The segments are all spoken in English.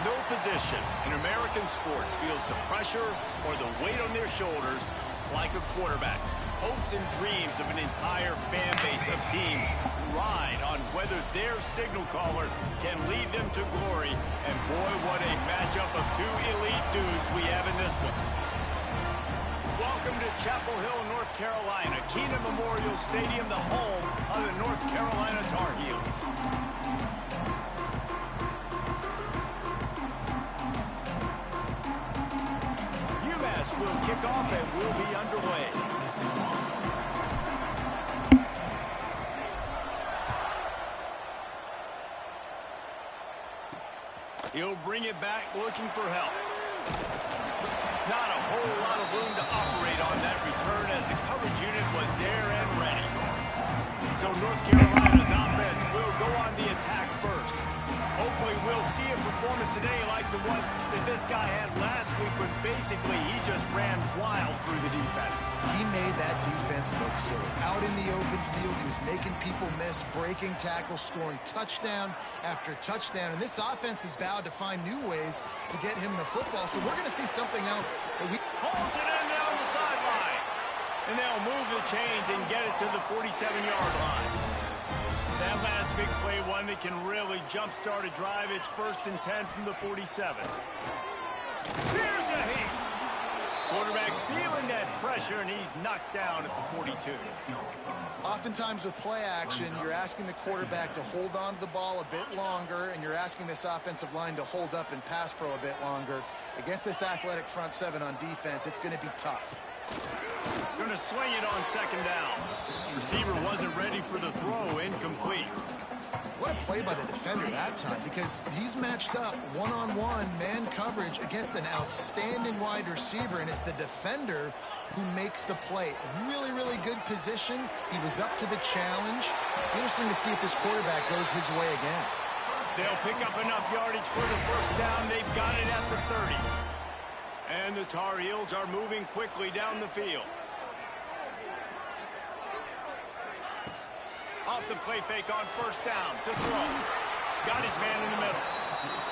No position in American sports feels the pressure or the weight on their shoulders like a quarterback. Hopes and dreams of an entire fan base of teams ride on whether their signal caller can lead them to glory. And boy, what a matchup of two elite dudes we have in this one. Welcome to Chapel Hill, North Carolina. Keenan Memorial Stadium, the home of the North Carolina Tar Heels. UMass will kick off and will be underway. He'll bring it back looking for help. Not a whole lot of room to operate on that return as the coverage unit was there and ready. So North Carolina's offense will go on the attack first. Hopefully we'll see a performance today like the one that this guy had last week when basically he just ran wild through the defense. He made that defense look silly. Out in the open field, he was making people miss, breaking tackles, scoring touchdown after touchdown. And this offense has vowed to find new ways to get him the football. So we're going to see something else that we... Pulls it in down the sideline. And they'll move the chains and get it to the 47-yard line. That last big play, one that can really jump-start a drive. It's 1st and 10 from the 47. Here's a hit. Quarterback feeling that pressure, and he's knocked down at the 42. Oftentimes with play action, you're asking the quarterback to hold on to the ball a bit longer, and you're asking this offensive line to hold up in pass pro a bit longer. Against this athletic front seven on defense, it's going to be tough. Going to swing it on 2nd down. Receiver wasn't ready for the throw, incomplete. What a play by the defender that time, because he's matched up one-on-one man coverage against an outstanding wide receiver, and it's the defender who makes the play. Really, really good position. He was up to the challenge. Interesting to see if this quarterback goes his way again. They'll pick up enough yardage for the 1st down. They've got it at the 30. And the Tar Heels are moving quickly down the field. Off the play fake on 1st down to throw. Got his man in the middle.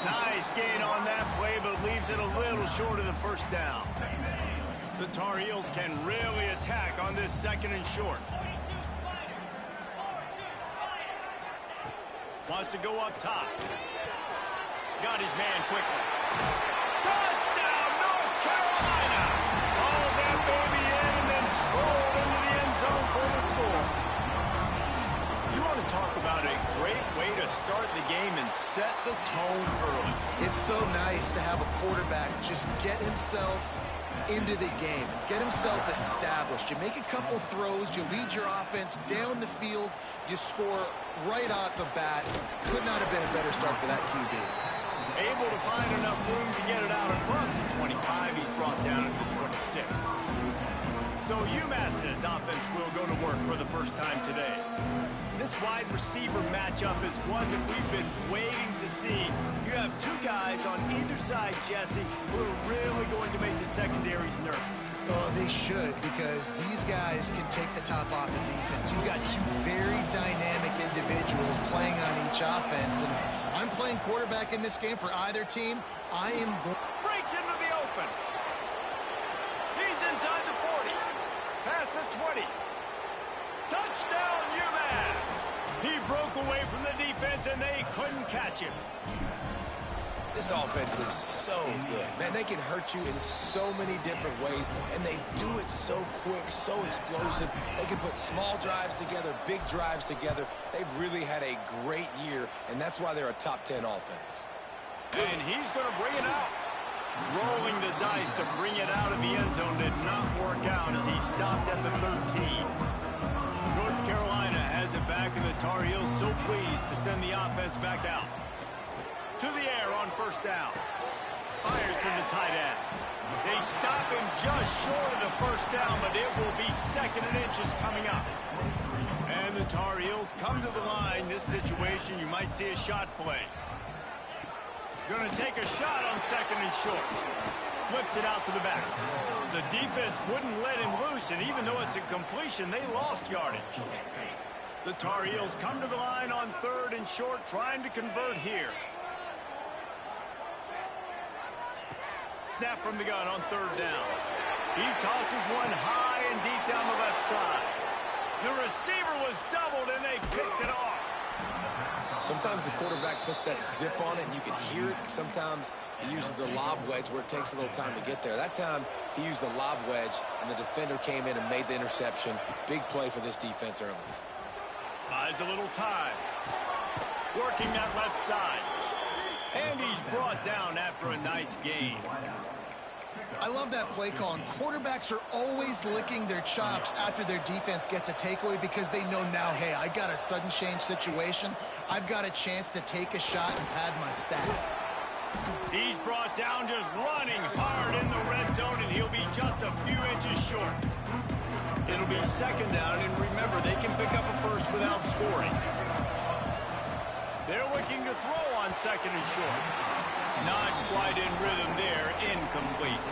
Nice gain on that play, but leaves it a little short of the 1st down. The Tar Heels can really attack on this 2nd and short. Wants to go up top. Got his man quickly. Touchdown, North Carolina! All that baby in and then strolled into the end zone for the score. You want to talk about a great way to start the game and set the tone early. It's so nice to have a quarterback just get himself into the game, get himself established. You make a couple throws, you lead your offense down the field, you score right off the bat. Could not have been a better start for that QB. Able to find enough room to get it out across the 25. He's brought down to the 26. So UMass's offense will go to work for the 1st time today. This wide receiver matchup is one that we've been waiting to see. You have two guys on either side, Jesse, who are really going to make the secondaries nervous. Oh, they should, because these guys can take the top off the defense. You've got two very dynamic individuals playing on each offense, and if I'm playing quarterback in this game for either team, I am going... Breaks into the open. He's inside the 40. Past the 20. Touchdown, UMass! He broke away from the defense, and they couldn't catch him. This offense is so good. Man, they can hurt you in so many different ways, and they do it so quick, so explosive. They can put small drives together, big drives together. They've really had a great year, and that's why they're a top 10 offense. And he's going to bring it out. Rolling the dice to bring it out of the end zone did not work out as he stopped at the 13. North Carolina has it back, and the Tar Heels so pleased to send the offense back out. To the air on 1st down. Fires to the tight end. They stop him just short of the 1st down, but it will be 2nd and inches coming up. And the Tar Heels come to the line. This situation, you might see a shot play. Going to take a shot on 2nd and short. Flips it out to the back. The defense wouldn't let him loose, and even though it's a completion, they lost yardage. The Tar Heels come to the line on 3rd and short, trying to convert here. Snap from the gun on third down. He tosses one high and deep down the left side. The receiver was doubled, and they picked it off. Sometimes the quarterback puts that zip on it, and you can hear it. Sometimes he uses the lob wedge where it takes a little time to get there. That time, he used the lob wedge, and the defender came in and made the interception. Big play for this defense early. Buys a little time. Working that left side. And he's brought down after a nice gain. I love that play call. And quarterbacks are always licking their chops after their defense gets a takeaway because they know now, hey, I got a sudden change situation. I've got a chance to take a shot and pad my stats. He's brought down just running hard in the red zone, and he'll be just a few inches short. It'll be second down, and remember, they can pick up a first without scoring. They're looking to throw on second and short. Not quite in rhythm there, incomplete.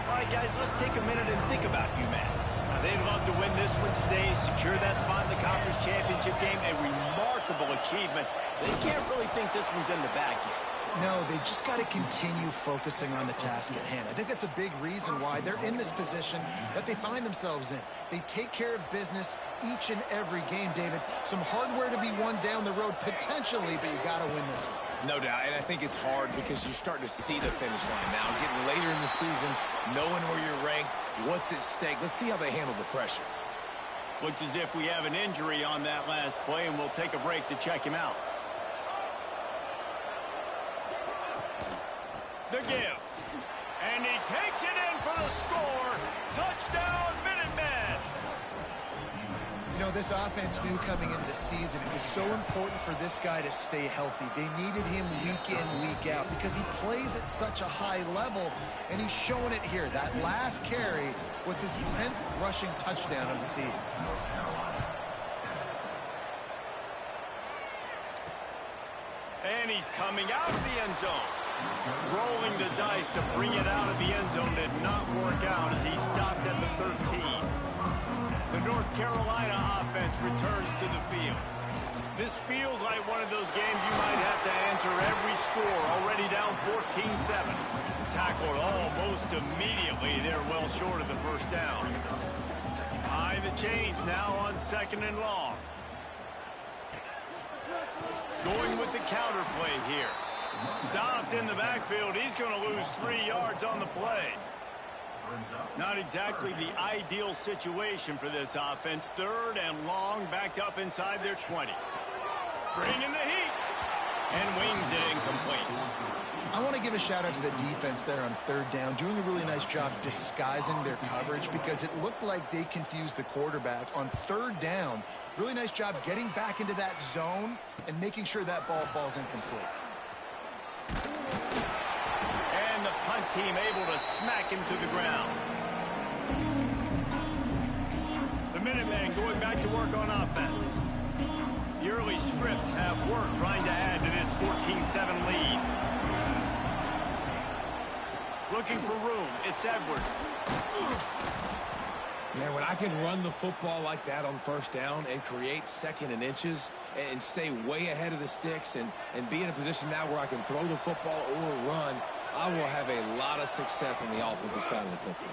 All right, guys, let's take a minute and think about UMass. Now, they'd love to win this one today, secure that spot in the conference championship game, a remarkable achievement. They can't really think this one's in the bag yet. No, they just got to continue focusing on the task at hand. I think that's a big reason why they're in this position that they find themselves in. They take care of business each and every game, David. Some hardware to be won down the road, potentially, but you got to win this one. No doubt, and I think it's hard because you're starting to see the finish line now. Getting later in the season, knowing where you're ranked, what's at stake. Let's see how they handle the pressure. Looks as if we have an injury on that last play, and we'll take a break to check him out. The give. And he takes it in for the score. Touchdown, Minutemen. You know, this offense knew coming into the season it was so important for this guy to stay healthy. They needed him week in, week out because he plays at such a high level, and he's showing it here. That last carry was his 10th rushing touchdown of the season. And he's coming out of the end zone. Rolling the dice to bring it out of the end zone did not work out as he stopped at the 13. The North Carolina offense returns to the field. This feels like one of those games you might have to answer every score. Already down 14-7. Tackled almost immediately. They're well short of the first down. High the chains now on second and long. Going with the counter play here. Stopped in the backfield. He's going to lose 3 yards on the play. Not exactly the ideal situation for this offense. Third and long, backed up inside their 20. Bringing the heat. And wings it incomplete. I want to give a shout out to the defense there on third down, doing a really nice job disguising their coverage because it looked like they confused the quarterback on third down. Really nice job getting back into that zone and making sure that ball falls incomplete. And the punt team able to smack him to the ground. The Minutemen going back to work on offense. The early scripts have worked trying to add to this 14-7 lead. Looking for room. It's Edwards. Man, when I can run the football like that on first down and create second and inches and stay way ahead of the sticks and be in a position now where I can throw the football or run, I will have a lot of success on the offensive side of the football.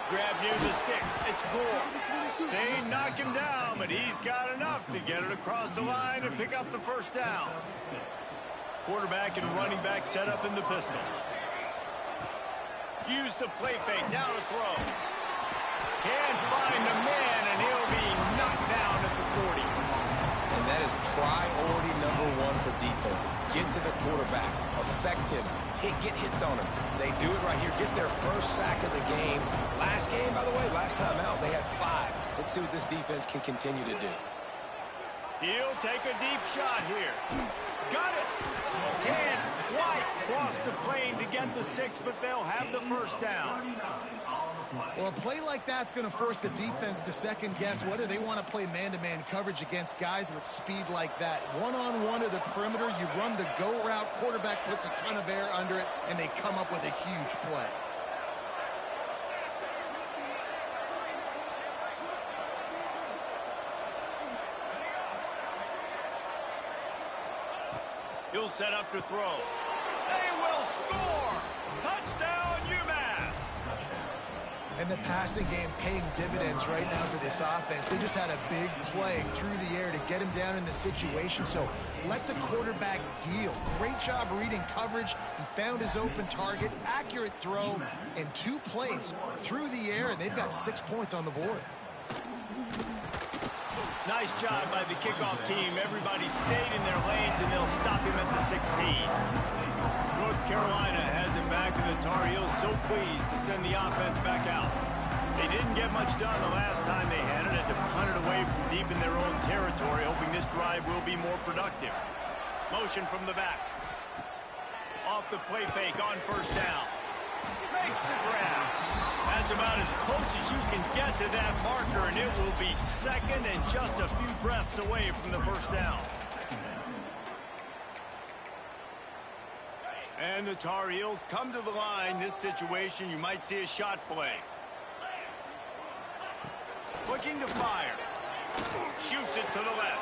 Grab near the sticks. It's Gore. They knock him down, but he's got enough to get it across the line and pick up the first down. Quarterback and running back set up in the pistol. Use the play fake. Now to throw. Can't find the man, and he'll be knocked down at the 40. And that is priority number one for defenses. Get to the quarterback. Affect him. Get hits on him. They do it right here. Get their first sack of the game. Last game, by the way, last time out, they had 5. Let's see what this defense can continue to do. He'll take a deep shot here. Got it. Can't quite cross the plane to get the 6, but they'll have the first down. Well, a play like that's going to force the defense to second-guess whether they want to play man-to-man coverage against guys with speed like that. One-on-one to the perimeter, you run the go route, quarterback puts a ton of air under it, and they come up with a huge play. He'll set up to throw. They will score! Touchdown, UMass! And the passing game paying dividends right now for this offense. They just had a big play through the air to get him down in the situation. So let the quarterback deal. Great job reading coverage. He found his open target, accurate throw, and 2 plays through the air, and they've got 6 points on the board. Nice job by the kickoff team. Everybody stayed in their lanes, and they'll stop him at the 16. North Carolina has him back, and the Tar Heels so pleased to send the offense back out. They didn't get much done the last time they had it, to punt it away from deep in their own territory, hoping this drive will be more productive. Motion from the back. Off the play fake on first down. Makes the grab. That's about as close as you can get to that marker, and it will be second and just a few breaths away from the first down. And the Tar Heels come to the line. This situation, you might see a shot play. Looking to fire. Shoots it to the left.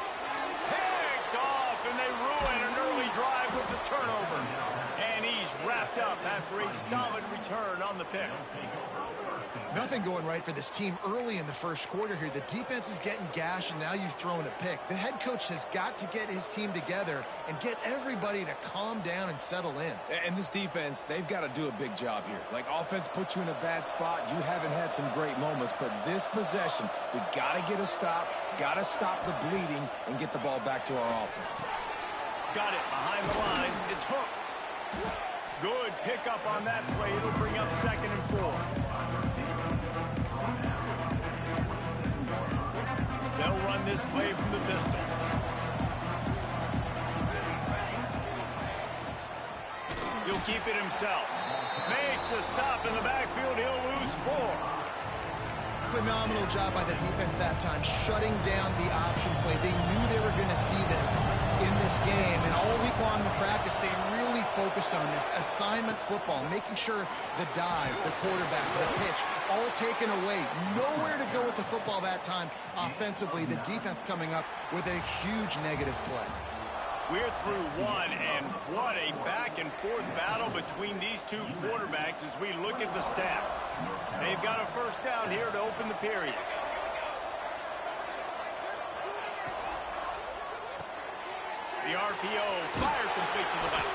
Picked off, and they ruin an early drive with the turnover. And he's wrapped up after a solid return on the pick. Nothing going right for this team early in the first quarter here. The defense is getting gashed, and now you've thrown a pick. The head coach has got to get his team together and get everybody to calm down and settle in. And this defense, they've got to do a big job here. Like, offense put you in a bad spot. You haven't had some great moments, but this possession, we got to get a stop, got to stop the bleeding, and get the ball back to our offense. Got it behind the line. It's Hooks. Good pickup on that play. It'll bring up 2nd and 4. They'll run this play from the pistol. He'll keep it himself. Makes a stop in the backfield. He'll lose 4. Phenomenal job by the defense that time, shutting down the option play. They knew they were going to see this in this game, and all week long in practice, they really focused on this assignment football, making sure the dive, the quarterback, the pitch, all taken away. Nowhere to go with the football that time offensively. The defense coming up with a huge negative play. We're through one, and what a back-and-forth battle between these two quarterbacks as we look at the stats. They've got a first down here to open the period. The RPO fired complete to the left.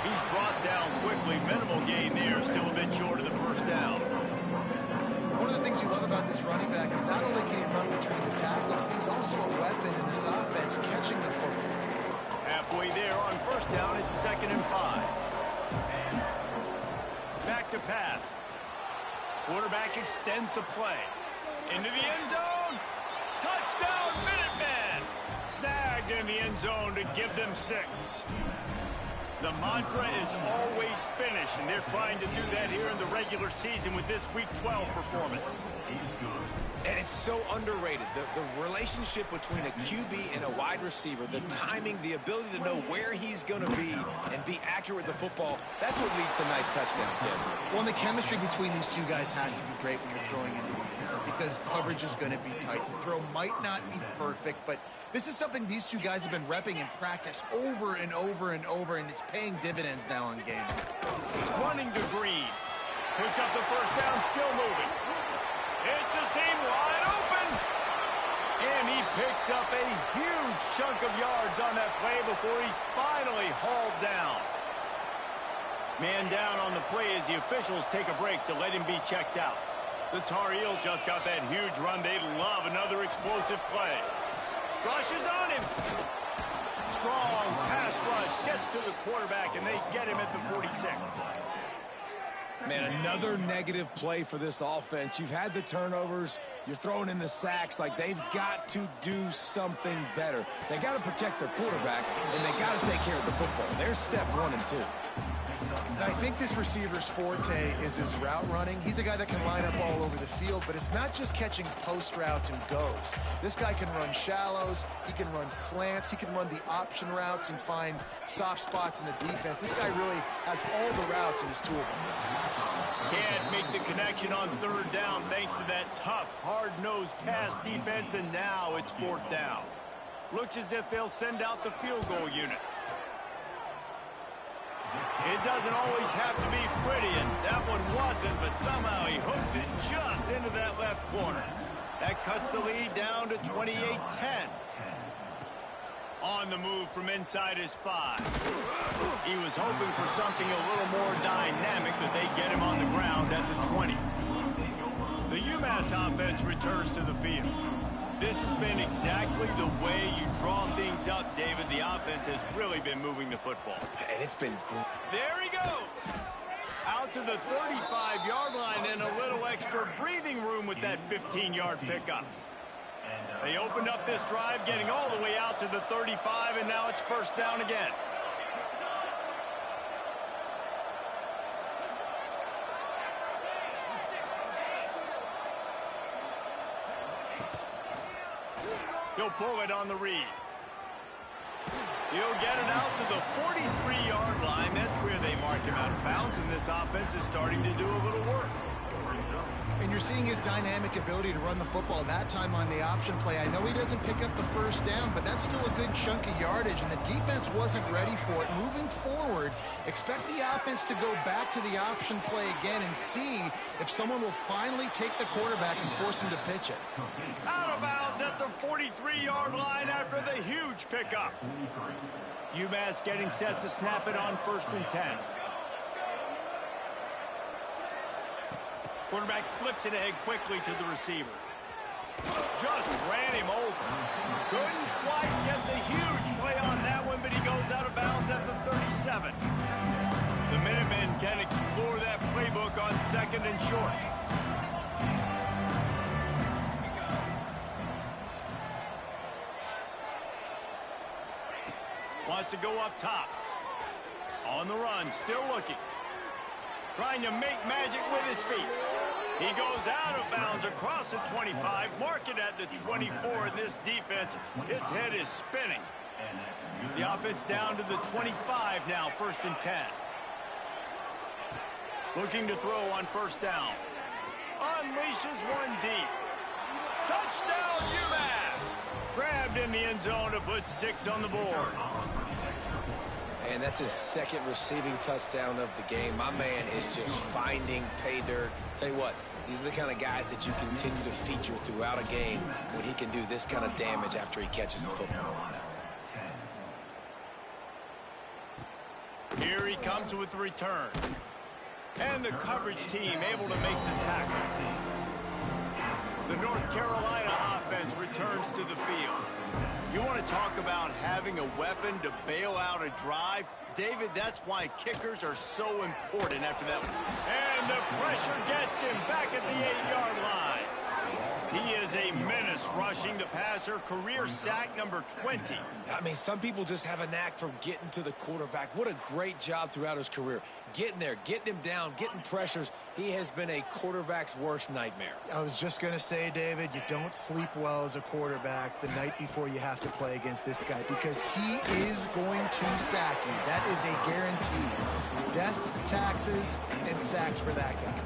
He's brought down quickly. Minimal gain there, still a bit short of the first down. One of the things you love about this running back is not only can he run between the tackles, but he's also a weapon in this offense, catching the football. Halfway there on first down, it's 2nd and 5. Back to pass. Quarterback extends the play. Into the end zone. Touchdown, Minutemen! Snagged in the end zone to give them 6. The mantra is always finish, and they're trying to do that here in the regular season with this Week 12 performance. And it's so underrated. The relationship between a QB and a wide receiver, the timing, the ability to know where he's going to be and be accurate with the football, that's what leads to nice touchdowns, Jesse. Well, and the chemistry between these two guys has to be great when you're throwing into the end zone because coverage is going to be tight. The throw might not be perfect, but this is something these two guys have been repping in practice over and over and over, and it's paying dividends now on game. Running to Green. Picks up the first down, still moving. It's a seam wide open. And he picks up a huge chunk of yards on that play before he's finally hauled down. Man down on the play as the officials take a break to let him be checked out. The Tar Heels just got that huge run. They'd love another explosive play. Rushes on him. Strong pass rush gets to the quarterback, and they get him at the 46. Man, another negative play for this offense. You've had the turnovers. You're throwing in the sacks. Like, they've got to do something better. They got to protect their quarterback, and they got to take care of the football. There's step 1 and 2. I think this receiver's forte is his route running. He's a guy that can line up all over the field, but it's not just catching post routes and goes. This guy can run shallows, he can run slants, he can run the option routes and find soft spots in the defense. This guy really has all the routes in his toolbox. Can't make the connection on 3rd down thanks to that tough, hard-nosed pass defense, and now it's 4th down. Looks as if they'll send out the field goal unit. It doesn't always have to be pretty, and that one wasn't, but somehow he hooked it just into that left corner. That cuts the lead down to 28-10. On the move from inside his 5. He was hoping for something a little more dynamic, but they get him on the ground at the 20. The UMass offense returns to the field. This has been exactly the way you draw things up, David. The offense has really been moving the football. And it's been great. There he goes. Out to the 35-yard line and a little extra breathing room with that 15-yard pickup. They opened up this drive, getting all the way out to the 35, and now it's first down again. He'll pull it on the read. He'll get it out to the 43-yard line. That's where they mark him out of bounds, and this offense is starting to do a little work. And you're seeing his dynamic ability to run the football. That time on the option play, I know he doesn't pick up the first down, but that's still a good chunk of yardage, and the defense wasn't ready for it. Moving forward, expect the offense to go back to the option play again and see if someone will finally take the quarterback and force him to pitch it. Out of bounds at the 43-yard line after the huge pickup. UMass getting set to snap it on 1st and 10. Quarterback flips it ahead quickly to the receiver. Just ran him over. Couldn't quite get the huge play on that one, but he goes out of bounds at the 37. The Minutemen can explore that playbook on 2nd and short. Wants to go up top. On the run, still looking. Trying to make magic with his feet. He goes out of bounds across the 25, mark it at the 24, and this defense, its head is spinning. The offense down to the 25 now, 1st and 10. Looking to throw on 1st down. Unleashes one deep. Touchdown, UMass! Grabbed in the end zone to put 6 on the board. And that's his 2nd receiving touchdown of the game. My man is just finding pay dirt. Tell you what, these are the kind of guys that you continue to feature throughout a game when he can do this kind of damage after he catches the football. Here he comes with the return. And the coverage team able to make the tackle. The North Carolina offense returns to the field. You want to talk about having a weapon to bail out a drive? David, that's why kickers are so important after that. And the pressure gets him back at the 8-yard line. He is a menace rushing the passer, career sack number 20. I mean, some people just have a knack for getting to the quarterback. What a great job throughout his career. Getting there, getting him down, getting pressures. He has been a quarterback's worst nightmare. I was just going to say, David, you don't sleep well as a quarterback the night before you have to play against this guy because he is going to sack you. That is a guarantee. Death, taxes, and sacks for that guy.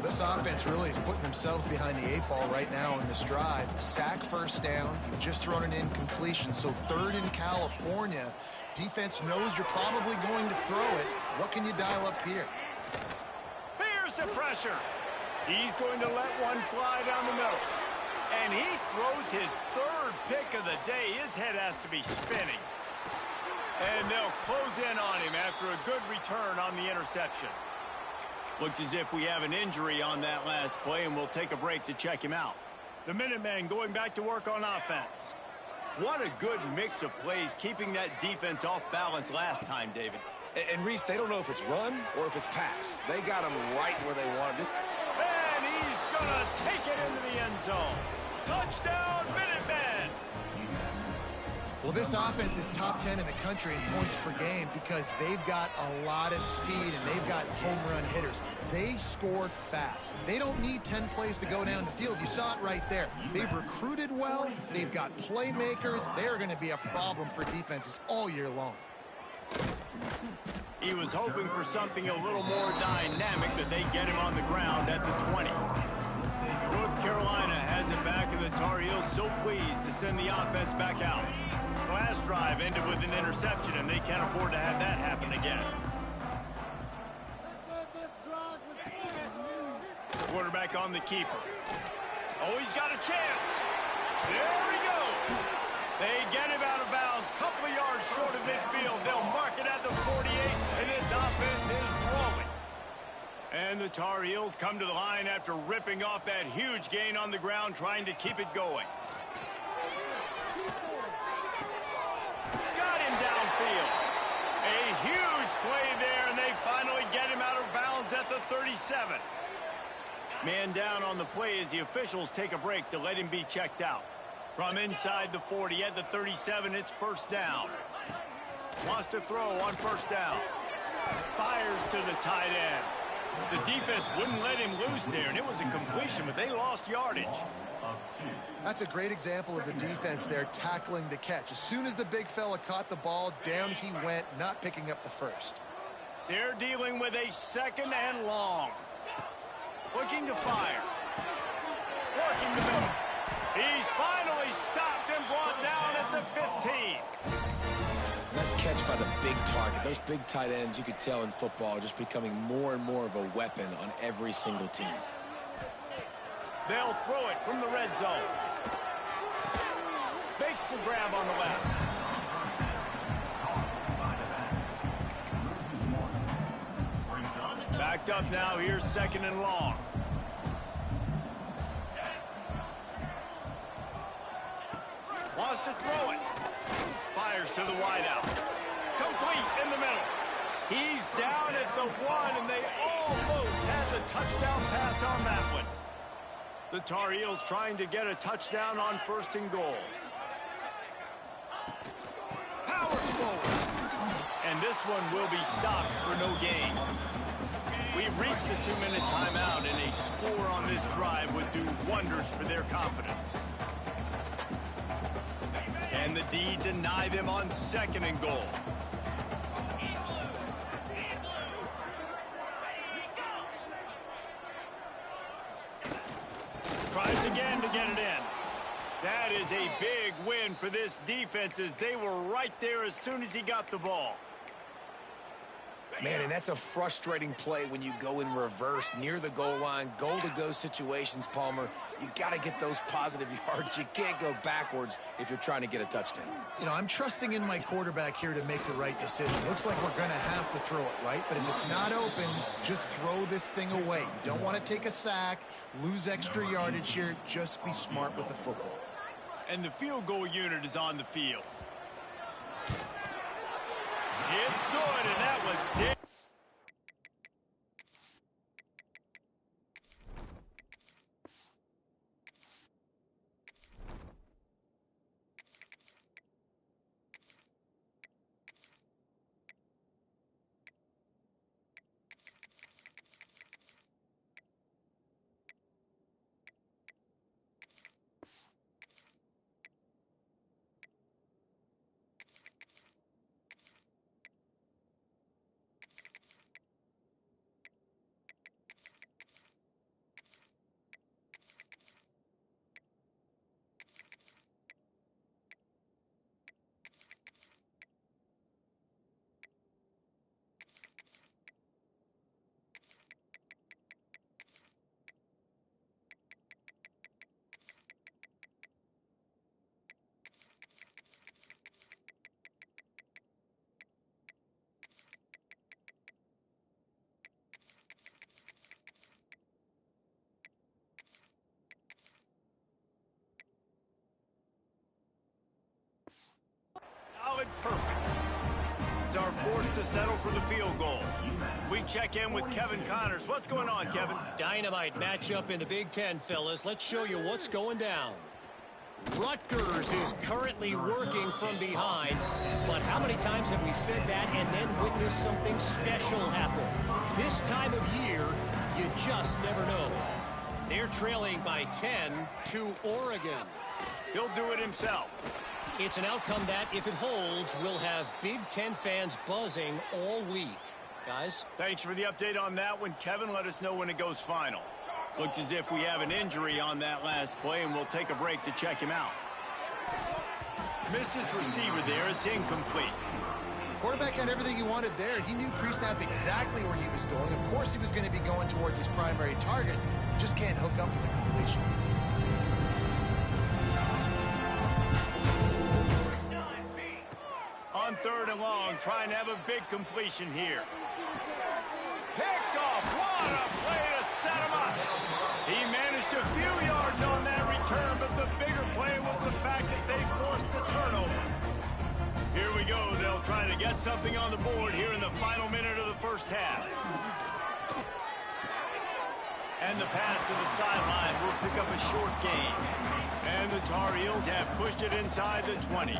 This offense really is putting themselves behind the 8 ball right now in this drive. Sack, 1st down. You've just thrown an incompletion, so 3rd in California. Defense knows you're probably going to throw it. What can you dial up here? Here's the pressure. He's going to let one fly down the middle. And he throws his 3rd pick of the day. His head has to be spinning. And they'll close in on him after a good return on the interception. Looks as if we have an injury on that last play, and we'll take a break to check him out. The Minutemen going back to work on offense. What a good mix of plays, keeping that defense off balance last time, David. And Reese, they don't know if it's run or if it's pass. They got him right where they wanted it. And he's going to take it into the end zone. Touchdown, Minutemen! Well, this offense is top 10 in the country in points per game because they've got a lot of speed and they've got home run hitters. They score fast. They don't need 10 plays to go down the field. You saw it right there. They've recruited well. They've got playmakers. They're going to be a problem for defenses all year long. He was hoping for something a little more dynamic, but they get him on the ground at the 20. North Carolina has it back, and the Tar Heels so pleased to send the offense back out. Last drive ended with an interception, and they can't afford to have that happen again. on the keeper. Oh, he's got a chance. There he goes. They get him out of bounds, couple of yards short of midfield. They'll mark it at the 48, and this offense is rolling. And the Tar Heels come to the line after ripping off that huge gain on the ground, trying to keep it going. Got him downfield. A huge play there, and they finally get him out of bounds at the 37. Man down on the play as the officials take a break to let him be checked out. From inside the 40 at the 37, it's first down. Wants to throw on first down. Fires to the tight end. The defense wouldn't let him loose there, and it was a completion, but they lost yardage. That's a great example of the defense there tackling the catch. As soon as the big fella caught the ball, down he went, not picking up the first. They're dealing with a second and long. Looking to fire. Working the middle. He's finally stopped and brought down at the 15. Nice catch by the big target. Those big tight ends, you could tell in football, are just becoming more and more of a weapon on every single team. They'll throw it from the red zone. Makes the grab on the left. Backed up now. Here's second and long. Wants to throw it. Fires to the wideout. Complete in the middle. He's down at the 1, and they almost had the touchdown pass on that one. The Tar Heels trying to get a touchdown on first and goal. Powers forward. And this one will be stopped for no gain. We've reached the 2-minute timeout, and a score on this drive would do wonders for their confidence. And the D deny them on second and goal. Tries again to get it in. That is a big win for this defense as they were right there as soon as he got the ball. Man, and that's a frustrating play when you go in reverse near the goal line, goal-to-go situations, Palmer. You got to get those positive yards. You can't go backwards if you're trying to get a touchdown. You know, I'm trusting in my quarterback here to make the right decision. Looks like we're going to have to throw it, right? But if it's not open, just throw this thing away. You don't want to take a sack, lose extra yardage here. Just be smart with the football. And the field goal unit is on the field. It's good, and that was dead. Perfect. Are forced to settle for the field goal. We check in with Kevin Connors. What's going on, Kevin? Dynamite matchup in the Big Ten, fellas. Let's show you what's going down. Rutgers is currently working from behind, but how many times have we said that and then witnessed something special happen? This time of year, you just never know. They're trailing by 10 to Oregon. He'll do it himself. It's an outcome that, if it holds, will have Big Ten fans buzzing all week. Guys? Thanks for the update on that one, Kevin. Let us know when it goes final. Looks as if we have an injury on that last play, and we'll take a break to check him out. Missed his receiver there. It's incomplete. Quarterback had everything he wanted there. He knew pre-snap exactly where he was going. Of course he was going to be going towards his primary target. Just can't hook up for the completion. On 3rd and long, trying to have a big completion here. Picked off. What a play to set him up. He managed a few yards on that return, but the bigger play was the fact that they forced the turnover. Here we go. They'll try to get something on the board here in the final minute of the first half. And the pass to the sideline will pick up a short gain. And the Tar Heels have pushed it inside the 20.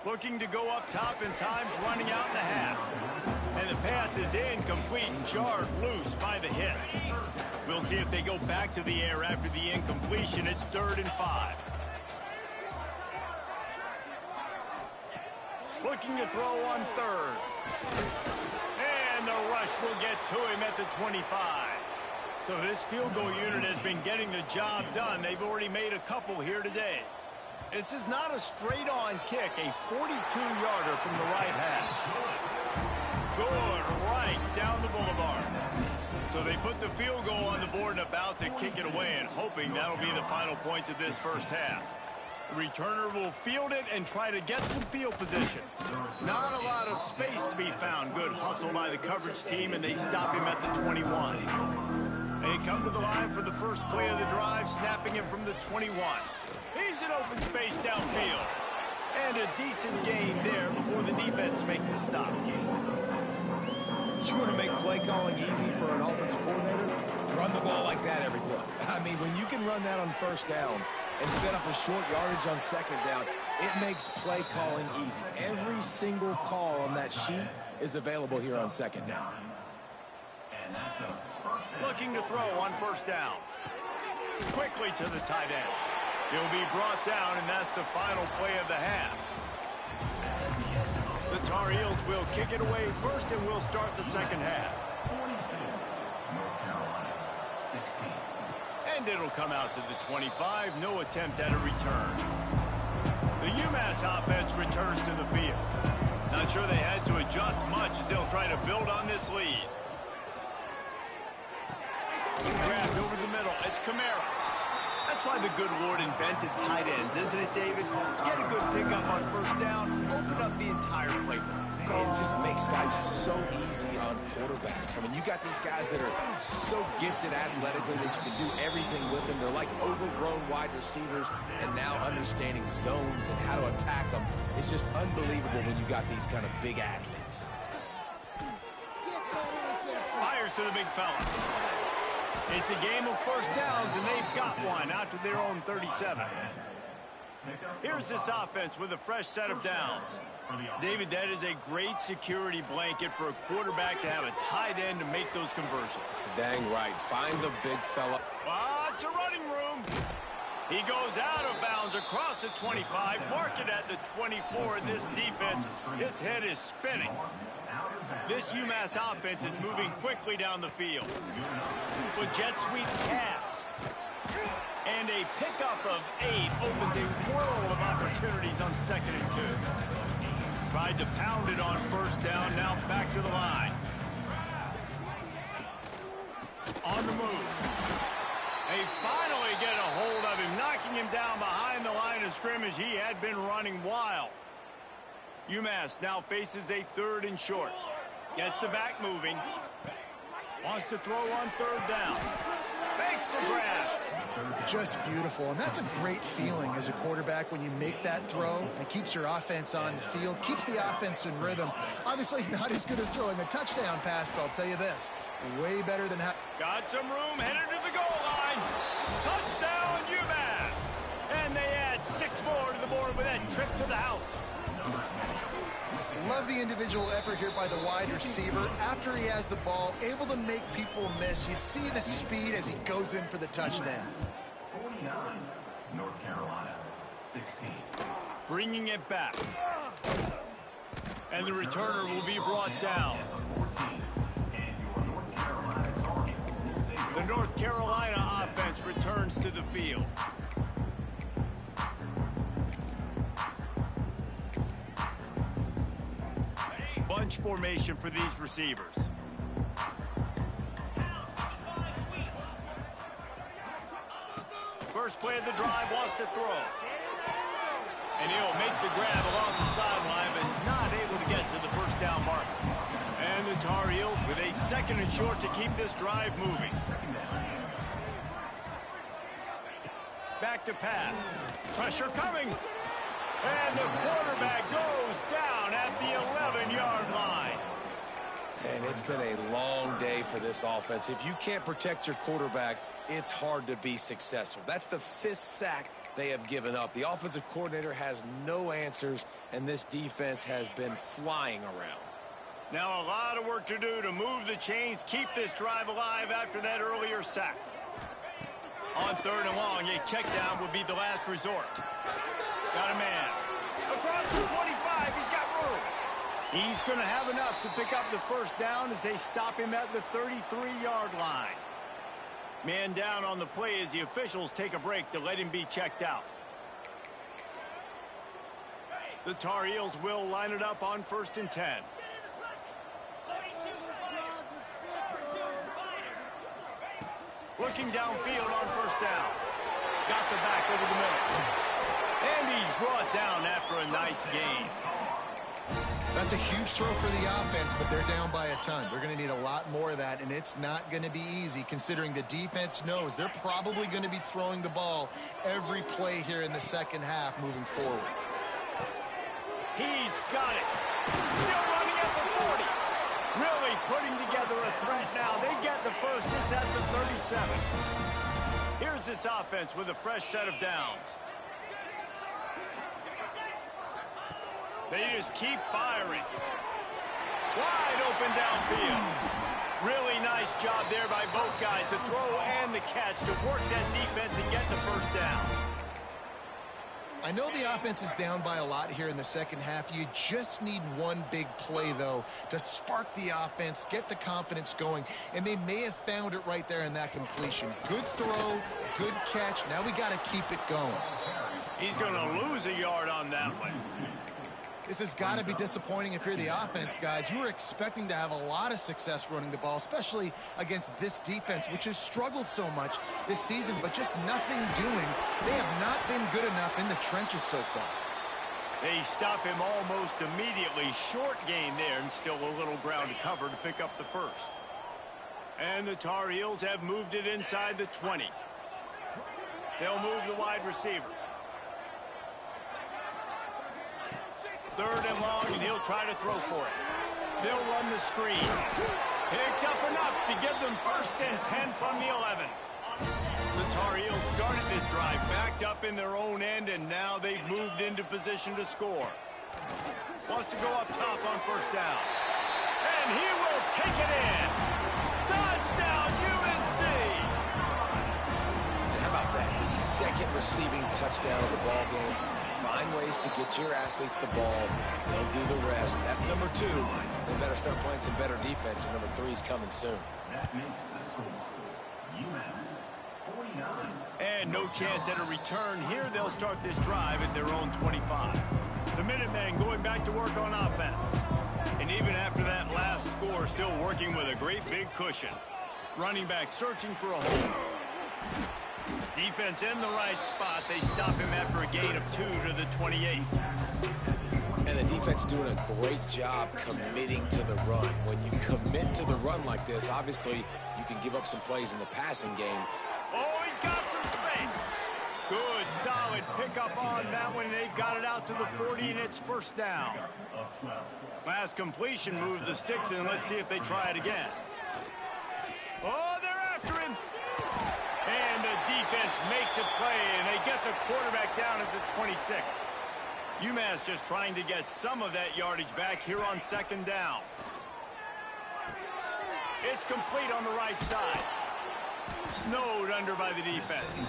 Looking to go up top, and time's running out in the half. And the pass is incomplete and jarred loose by the hit. We'll see if they go back to the air after the incompletion. It's 3rd and 5. Looking to throw on 3rd. And the rush will get to him at the 25. So this field goal unit has been getting the job done. They've already made a couple here today. This is not a straight-on kick, a 42-yarder from the right hash. Good, right down the boulevard. So they put the field goal on the board and about to kick it away, and hoping that'll be the final points of this first half. The returner will field it and try to get some field position. Not a lot of space to be found. Good hustle by the coverage team, and they stop him at the 21. They come to the line for the first play of the drive, snapping it from the 21. He's in open space downfield. And a decent gain there before the defense makes a stop. You want to make play calling easy for an offensive coordinator? Run the ball like that every play. I mean, when you can run that on 1st down and set up a short yardage on 2nd down, it makes play calling easy. Every single call on that sheet is available here on 2nd down. Looking to throw on 1st down. Quickly to the tight end. He'll be brought down, and that's the final play of the half. The Tar Heels will kick it away first, and we'll start the 2nd half. And it'll come out to the 25. No attempt at a return. The UMass offense returns to the field. Not sure they had to adjust much as they'll try to build on this lead. Grabbed over the middle. It's Kamara. That's why the good Lord invented tight ends, isn't it, David? Get a good pickup on 1st down, open up the entire playbook. It just makes life so easy on quarterbacks. I mean, you got these guys that are so gifted athletically that you can do everything with them. They're like overgrown wide receivers, and now understanding zones and how to attack them. It's just unbelievable when you got these kind of big athletes. Fires to the big fella. It's a game of 1st downs, and they've got one out to their own 37. Here's this offense with a fresh set of downs. David, that is a great security blanket for a quarterback to have a tight end to make those conversions. Dang right. Find the big fella. It's a running room. He goes out of bounds across the 25, mark it at the 24, and this defense, its head is spinning. This UMass offense is moving quickly down the field. With jet sweep pass. And a pickup of 8 opens a world of opportunities on 2nd and 2. Tried to pound it on 1st down, now back to the line. On the move. They finally get a hold of him, knocking him down behind the line of scrimmage. He had been running wild. UMass now faces a 3rd and short. Gets the back moving. Wants to throw on 3rd down. Makes the grab. Just beautiful, and that's a great feeling as a quarterback when you make that throw, and it keeps your offense on the field, keeps the offense in rhythm. Obviously not as good as throwing a touchdown pass, but I'll tell you this, way better than got some room, headed to the goal line. Touchdown, UMass. And they add 6 more to the board with that trip to the house. Love the individual effort here by the wide receiver. After he has the ball, able to make people miss. You see the speed as he goes in for the touchdown. 49, North Carolina, 16. Bringing it back. And the returner will be brought down. The North Carolina offense returns to the field. H formation for these receivers. First play of the drive, wants to throw. And he'll make the grab along the sideline, but is not able to get to the first down mark. And the Tar Heels with a 2nd and short to keep this drive moving. Back to pass. Pressure coming. And the quarterback goes down at the 11-yard line. And it's been a long day for this offense. If you can't protect your quarterback, it's hard to be successful. That's the 5th sack they have given up. The offensive coordinator has no answers, and this defense has been flying around. Now a lot of work to do to move the chains, keep this drive alive after that earlier sack. On 3rd and long, a check down would be the last resort. Got a man. Across the 25, he's got room. He's going to have enough to pick up the first down as they stop him at the 33-yard line. Man down on the play as the officials take a break to let him be checked out. The Tar Heels will line it up on 1st and 10. Looking downfield on 1st down. Got the back over the middle. And he's brought down after a nice gain. That's a huge throw for the offense, but they're down by a ton. They're going to need a lot more of that, and it's not going to be easy considering the defense knows they're probably going to be throwing the ball every play here in the 2nd half moving forward. He's got it. Still running at the 40. Really putting together a threat now. They get the first. It's at the 37. Here's this offense with a fresh set of downs. They just keep firing. Wide open downfield. Really nice job there by both guys to throw and the catch to work that defense and get the first down. I know the offense is down by a lot here in the 2nd half. You just need one big play, though, to spark the offense, get the confidence going, and they may have found it right there in that completion. Good throw, good catch. Now we got to keep it going. He's going to lose a yard on that one. This has got to be disappointing if you're the offense, guys. You were expecting to have a lot of success running the ball, especially against this defense, which has struggled so much this season, but just nothing doing. They have not been good enough in the trenches so far. They stop him almost immediately. Short gain there, and still a little ground to cover to pick up the first. And the Tar Heels have moved it inside the 20. They'll move the wide receiver. 3rd and long, and he'll try to throw for it. They'll run the screen. Picks up enough to give them 1st and 10 from the 11. The Tar Heels started this drive backed up in their own end, and now they've moved into position to score. Wants to go up top on 1st down. And he will take it in. Touchdown, UNC! And how about that 2nd receiving touchdown of the ball game? Find ways to get your athletes the ball. They'll do the rest. That's number 2. They better start playing some better defense, and number 3 is coming soon. That makes the score UMass 49. And no chance at a return here. They'll start this drive at their own 25. The Minutemen going back to work on offense. And even after that last score, still working with a great big cushion. Running back searching for a hole. Defense in the right spot. They stop him after a gain of 2 to the 28. And the defense doing a great job committing to the run. When you commit to the run like this, obviously you can give up some plays in the passing game. Oh, he's got some space. Good, solid pickup on that one. They've got it out to the 40, and it's 1st down. Last completion moved the sticks in. Let's see if they try it again. Oh, they're after him. And the defense makes a play, and they get the quarterback down at the 26. UMass just trying to get some of that yardage back here on 2nd down. It's complete on the right side. Snowed under by the defense.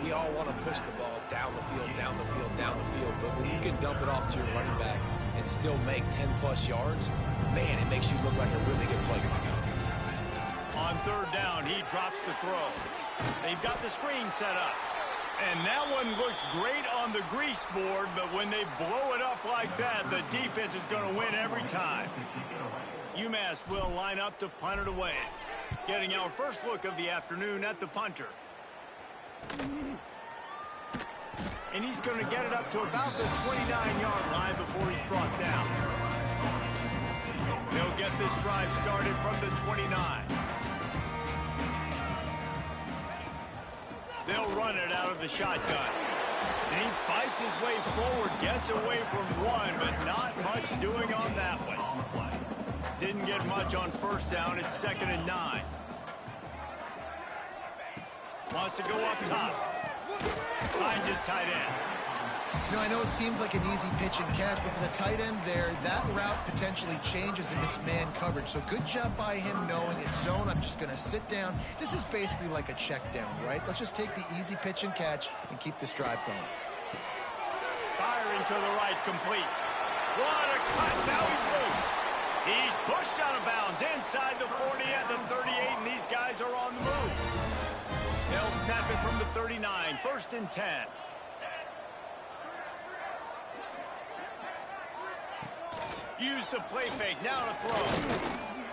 We all want to push the ball down the field, down the field, down the field, but when you can dump it off to your running back and still make 10-plus yards, man, it makes you look like a really good play caller. On 3rd down, he drops the throw. They've got the screen set up. And that one looked great on the grease board, but when they blow it up like that, the defense is going to win every time. UMass will line up to punt it away. Getting our first look of the afternoon at the punter. And he's going to get it up to about the 29-yard line before he's brought down. They'll get this drive started from the 29. They'll run it out of the shotgun. And he fights his way forward, gets away from one, but not much doing on that one. Didn't get much on first down. It's 2nd and 9. Wants to go up top. Finds his tight end. You know, I know it seems like an easy pitch and catch, but for the tight end there, that route potentially changes if it's man coverage. So good job by him knowing it's zone. I'm just going to sit down. This is basically like a check down, right? Let's just take the easy pitch and catch and keep this drive going. Firing to the right, complete. What a cut. Now he's loose. He's pushed out of bounds inside the 40 at the 38, and these guys are on the move. They'll snap it from the 39, 1st and 10. Use the play fake, now to throw.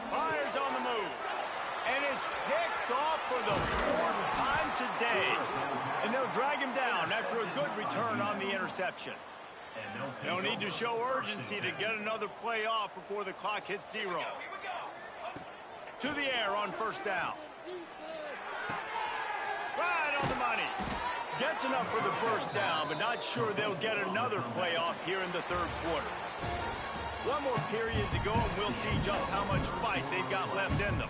Fires on the move. And it's picked off for the 4th time today. And they'll drag him down after a good return on the interception. They'll need to show urgency to get another play off before the clock hits 0. To the air on 1st down. Right on the money. Gets enough for the 1st down, but not sure they'll get another play off here in the 3rd quarter. One more period to go, and we'll see just how much fight they've got left in them.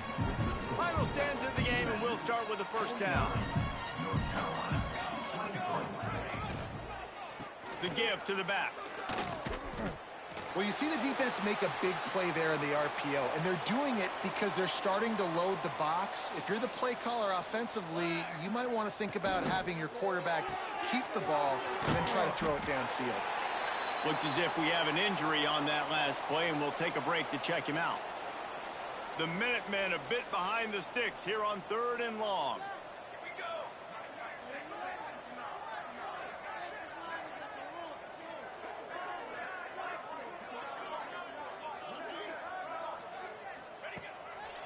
Final stands of the game, and we'll start with the 1st down. The give to the back. Well, you see the defense make a big play there in the RPO, and they're doing it because they're starting to load the box. If you're the play caller offensively, you might want to think about having your quarterback keep the ball and then try to throw it downfield. Looks as if we have an injury on that last play, and we'll take a break to check him out. The Minutemen a bit behind the sticks here on 3rd and long.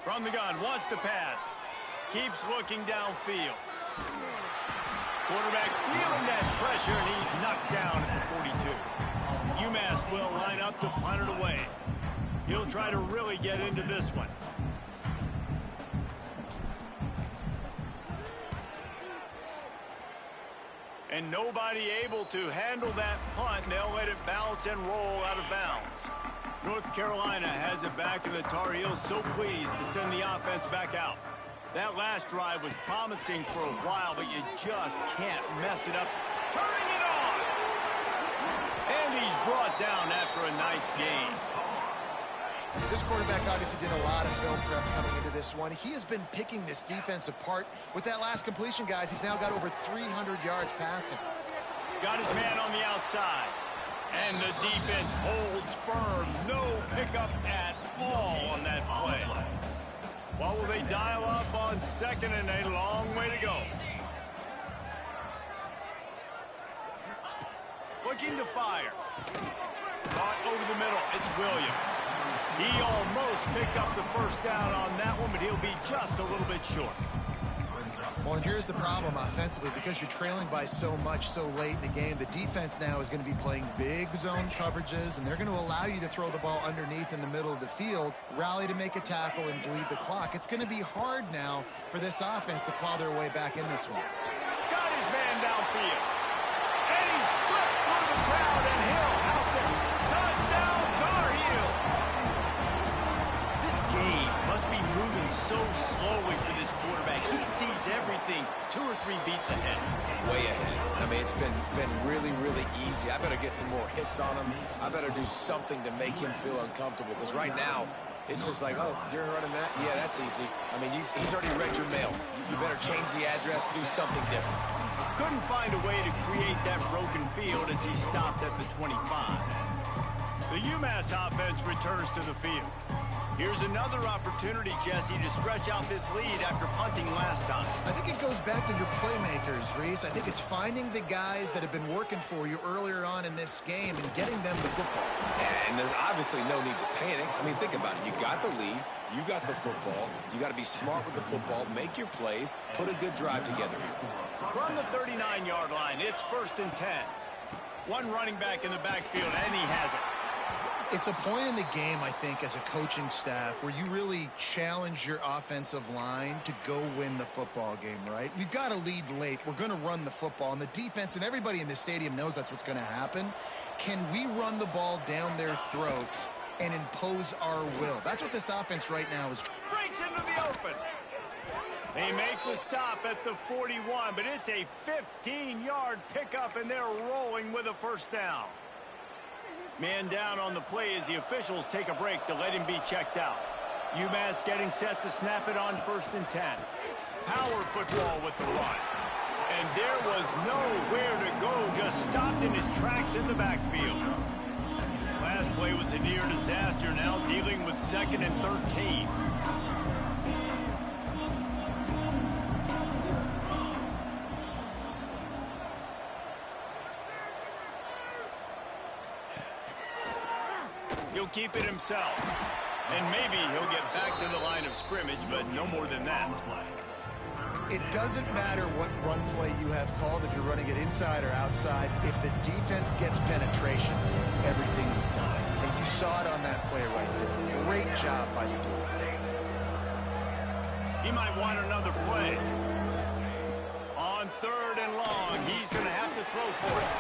From the gun, wants to pass. Keeps looking downfield. Quarterback feeling that pressure, and he's knocked down at the 42. UMass will line up to punt it away. He'll try to really get into this one. And nobody able to handle that punt. They'll let it bounce and roll out of bounds. North Carolina has it back, and the Tar Heels so pleased to send the offense back out. That last drive was promising for a while, but you just can't mess it up. Turning it on! And he's brought down after a nice gain. This quarterback obviously did a lot of film prep coming into this one. He has been picking this defense apart. With that last completion, guys, he's now got over 300 yards passing. Got his man on the outside. And the defense holds firm. No pickup at all on that play. What will they dial up on 2nd and a long way to go? Looking to fire. Caught over the middle. It's Williams. He almost picked up the 1st down on that one, but he'll be just a little bit short. Well, and here's the problem offensively. Because you're trailing by so much so late in the game, the defense now is going to be playing big zone coverages, and they're going to allow you to throw the ball underneath in the middle of the field, rally to make a tackle, and bleed the clock. It's going to be hard now for this offense to claw their way back in this one. Got his man downfield. And he slipped through the crowd, and Hill house it. Touchdown, Tar Heel. This game must be moving so slowly for this quarterback. He sees everything 2 or 3 beats ahead. Way ahead. I mean, it's been really, really easy. I better get some more hits on him. I better do something to make him feel uncomfortable, because right now, it's just like, oh, you're running that? Yeah, that's easy. I mean, he's already read your mail. You better change the address, do something different. Couldn't find a way to create that broken field as he stopped at the 25. The UMass offense returns to the field. Here's another opportunity, Jesse, to stretch out this lead after punting last time. I think it goes back to your playmakers, Reese. I think it's finding the guys that have been working for you earlier on in this game and getting them the football. Yeah, and there's obviously no need to panic. I mean, think about it. You got the lead. You got the football. You got to be smart with the football, make your plays, put a good drive together here. From the 39-yard line, it's 1st and 10. One running back in the backfield, and he has it. It's a point in the game, I think, as a coaching staff where you really challenge your offensive line to go win the football game, right? We've got to lead late. We're going to run the football. And the defense and everybody in the stadium knows that's what's going to happen. Can we run the ball down their throats and impose our will? That's what this offense right now is. Breaks into the open. They make the stop at the 41, but it's a 15-yard pickup, and they're rolling with a 1st down. Man down on the play as the officials take a break to let him be checked out. UMass getting set to snap it on 1st and 10. Power football with the run. And there was nowhere to go, just stopped in his tracks in the backfield. Last play was a near disaster, now dealing with 2nd and 13. He'll keep it himself. And maybe he'll get back to the line of scrimmage, but no more than that. It doesn't matter what run play you have called, if you're running it inside or outside. If the defense gets penetration, everything's done. And you saw it on that play right there. Great job by the D. He might want another play. On 3rd and long, he's going to have to throw for it.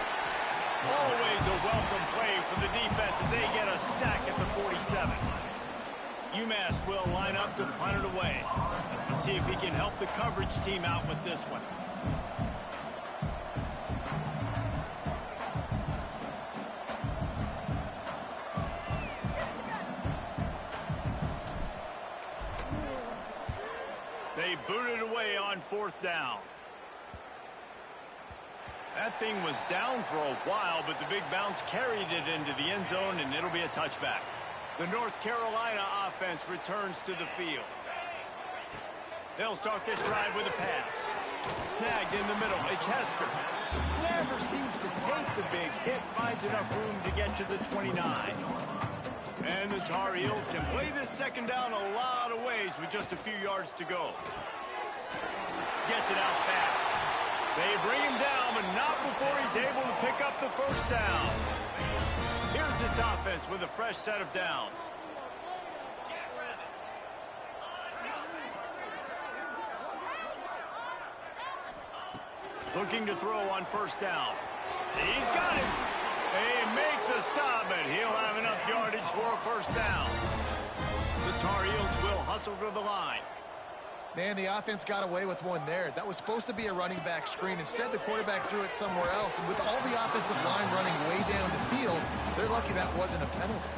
Always a welcome play for the defense as they get a sack at the 47. UMass will line up to punt it away. Let's see if he can help the coverage team out with this one. They booted away on 4th down. That thing was down for a while, but the big bounce carried it into the end zone, and it'll be a touchback. The North Carolina offense returns to the field. They'll start this drive with a pass. Snagged in the middle. It's Hester. Never seems to take the big hit. Finds enough room to get to the 29. And the Tar Heels can play this 2nd down a lot of ways with just a few yards to go. Gets it out fast. They bring him down, but not before he's able to pick up the 1st down. Here's this offense with a fresh set of downs. Looking to throw on 1st down. He's got it. They make the stop, but he'll have enough yardage for a 1st down. The Tar Heels will hustle to the line. Man, the offense got away with one there. That was supposed to be a running back screen. Instead, the quarterback threw it somewhere else. And with all the offensive line running way down the field, they're lucky that wasn't a penalty.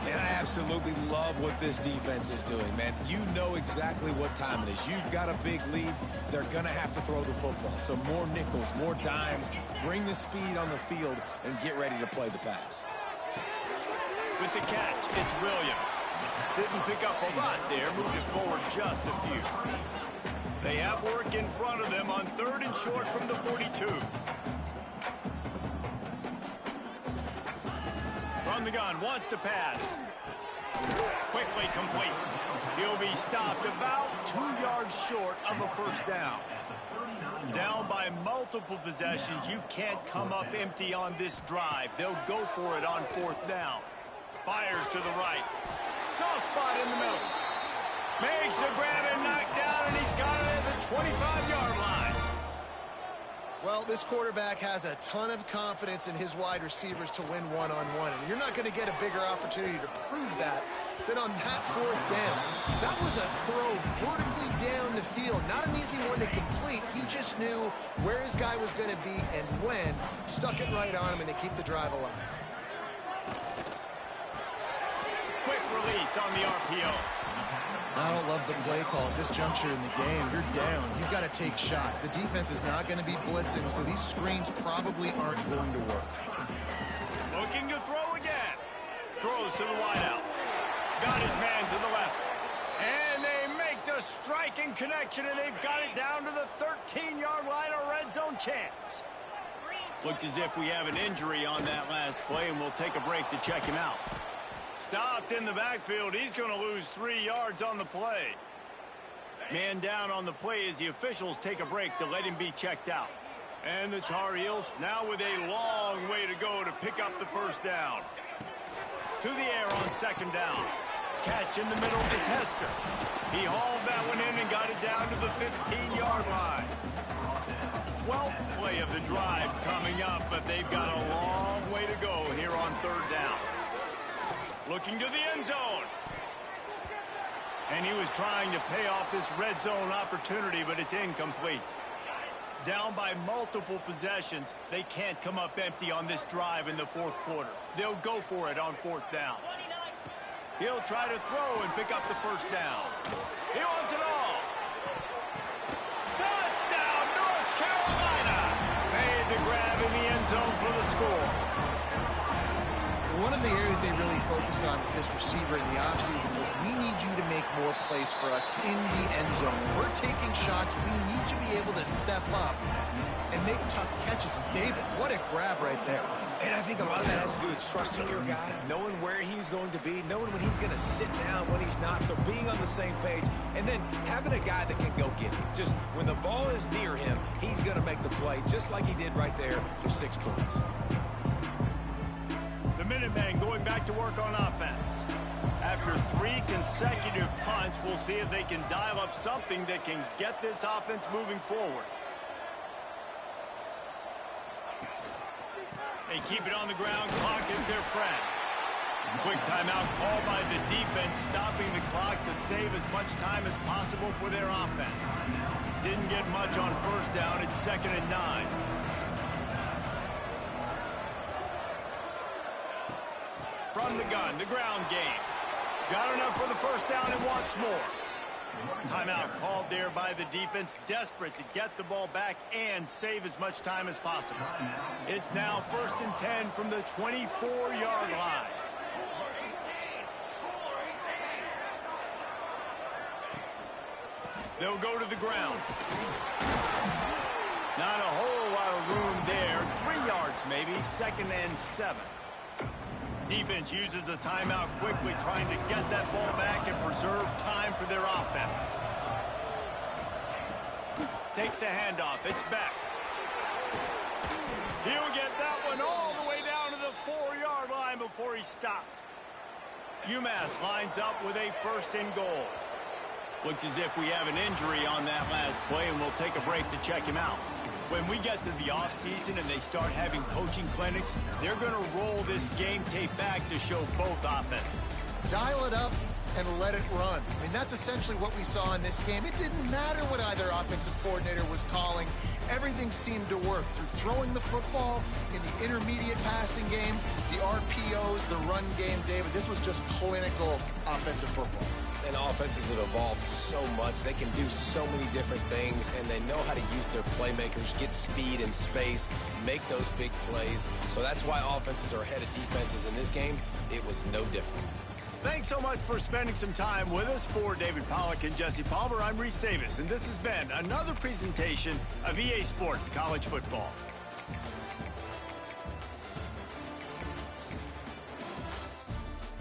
And I absolutely love what this defense is doing, man. You know exactly what time it is. You've got a big lead. They're going to have to throw the football. So more nickels, more dimes. Bring the speed on the field and get ready to play the pass. With the catch, it's Williams. Didn't pick up a lot there, moved it forward just a few. They have work in front of them on 3rd and short from the 42. From the gun, wants to pass. Quickly complete. He'll be stopped about 2 yards short of a 1st down. Down by multiple possessions, you can't come up empty on this drive. They'll go for it on 4th down. Fires to the right. Soft spot in the middle. Makes the grab and knock down, and he's got it at the 25-yard line. Well, this quarterback has a ton of confidence in his wide receivers to win one-on-one. And you're not going to get a bigger opportunity to prove that than on that 4th down. That was a throw vertically down the field. Not an easy one to complete. He just knew where his guy was going to be and when. Stuck it right on him, and they keep the drive alive. Quick release on the RPO. I don't love the play call at this juncture in the game. You're down. You've got to take shots. The defense is not going to be blitzing, so these screens probably aren't going to work. Looking to throw again. Throws to the wideout. got his man to the left. And they make the striking connection, and they've got it down to the 13-yard line, a red zone chance. Looks as if we have an injury on that last play, and we'll take a break to check him out. Stopped in the backfield. He's going to lose 3 yards on the play. Man down on the play as the officials take a break to let him be checked out. And the Tar Heels now with a long way to go to pick up the first down. To the air on second down. Catch in the middle, it's Hester. He hauled that one in and got it down to the 15-yard line. 12th play of the drive coming up, but they've got a long way to go here on third down. Looking to the end zone. And he was trying to pay off this red zone opportunity, but it's incomplete. Down by multiple possessions, they can't come up empty on this drive in the fourth quarter. They'll go for it on fourth down. He'll try to throw and pick up the first down. He wants it all. Touchdown, North Carolina! Made the grab in the end zone for the score. One of the areas they really focused on with this receiver in the offseason was we need you to make more plays for us in the end zone. When we're taking shots, we need you to be able to step up and make tough catches. And David, what a grab right there. And I think a lot of that has to do with trusting your guy, knowing where he's going to be, knowing when he's going to sit down, when he's not, so being on the same page, and then having a guy that can go get it. Just when the ball is near him, he's going to make the play, just like he did right there for 6 points. The Minutemen going back to work on offense. After 3 consecutive punts, we'll see if they can dial up something that can get this offense moving forward. They keep it on the ground. Clock is their friend. Quick timeout called by the defense, stopping the clock to save as much time as possible for their offense. Didn't get much on first down. It's 2nd and 9. From the gun, the ground game. Got enough for the first down and wants more. Timeout called there by the defense, desperate to get the ball back and save as much time as possible. It's now 1st and 10 from the 24-yard line. They'll go to the ground. Not a whole lot of room there. 3 yards maybe, 2nd and 7. Defense uses a timeout quickly, trying to get that ball back and preserve time for their offense. Takes the handoff. It's back. He'll get that one all the way down to the 4-yard line before he stopped. UMass lines up with a 1st and goal. Looks as if we have an injury on that last play, and we'll take a break to check him out. When we get to the offseason and they start having coaching clinics, they're going to roll this game tape back to show both offenses. Dial it up and let it run. I mean, that's essentially what we saw in this game. It didn't matter what either offensive coordinator was calling. Everything seemed to work through throwing the football in the intermediate passing game, the RPOs, the run game, David. This was just clinical offensive football. And offenses have evolved so much. They can do so many different things, and they know how to use their playmakers, get speed and space, make those big plays. So that's why offenses are ahead of defenses in this game. It was no different. Thanks so much for spending some time with us. For David Pollack and Jesse Palmer, I'm Reese Davis, and this has been another presentation of EA Sports College Football.